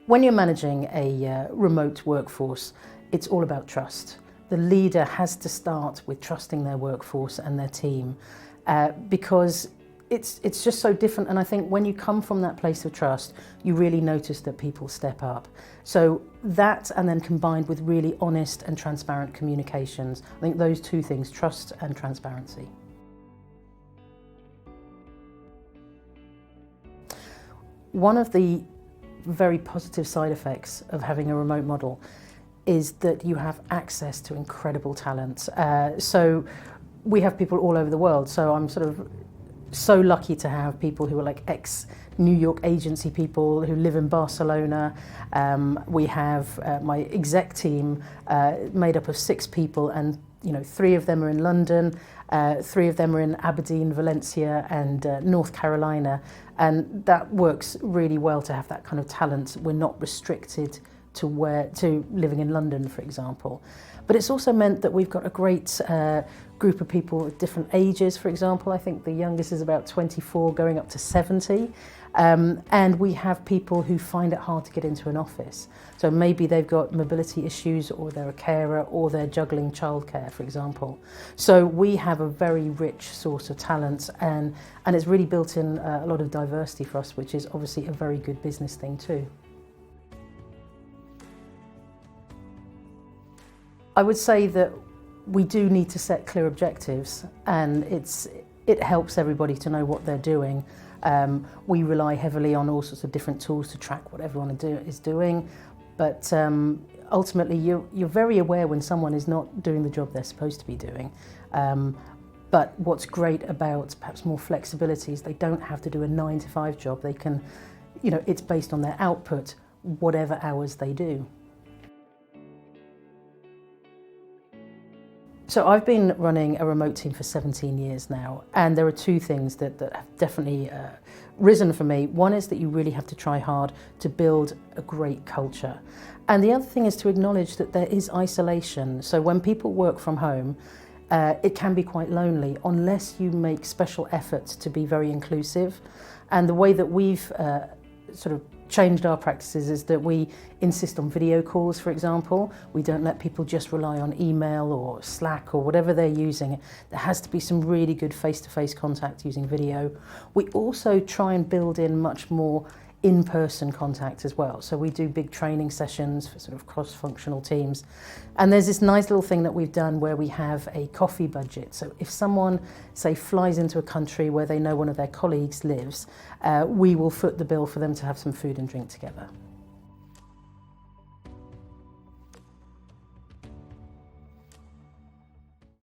When you're managing a remote workforce, it's all about trust. The leader has to start with trusting their workforce and their team because it's just so different. And I think when you come from that place of trust, you really notice that people step up. So that, and then combined with really honest and transparent communications, I think those two things, trust and transparency. One of the very positive side effects of having a remote model is that you have access to incredible talent. So we have people all over the world. So I'm sort of so lucky to have people who are like ex-New York agency people who live in Barcelona. We have my exec team made up of 6 people, and 3 of them are in London, 3 of them are in Aberdeen, Valencia and North Carolina, and that works really well to have that kind of talent. We're not restricted to living in London, for example. But it's also meant that we've got a great group of people at different ages, for example. I think the youngest is about 24 going up to 70. And we have people who find it hard to get into an office. So maybe they've got mobility issues, or they're a carer, or they're juggling childcare, for example. So we have a very rich source of talent, and it's really built in a lot of diversity for us, which is obviously a very good business thing too. I would say that we do need to set clear objectives, and it helps everybody to know what they're doing. We rely heavily on all sorts of different tools to track what everyone is doing, but ultimately you're very aware when someone is not doing the job they're supposed to be doing. But what's great about perhaps more flexibility is they don't have to do a 9-to-5 job. They can, it's based on their output, whatever hours they do. So I've been running a remote team for 17 years now, and there are 2 things that have definitely risen for me. One is that you really have to try hard to build a great culture. And the other thing is to acknowledge that there is isolation. So when people work from home, it can be quite lonely unless you make special efforts to be very inclusive. And the way that we've sort of changed our practices is that we insist on video calls, for example. We don't let people just rely on email or Slack or whatever they're using. There has to be some really good face-to-face contact using video. We also try and build in much more in-person contact as well. So we do big training sessions for sort of cross-functional teams. And there's this nice little thing that we've done where we have a coffee budget. So if someone, say, flies into a country where they know one of their colleagues lives, we will foot the bill for them to have some food and drink together.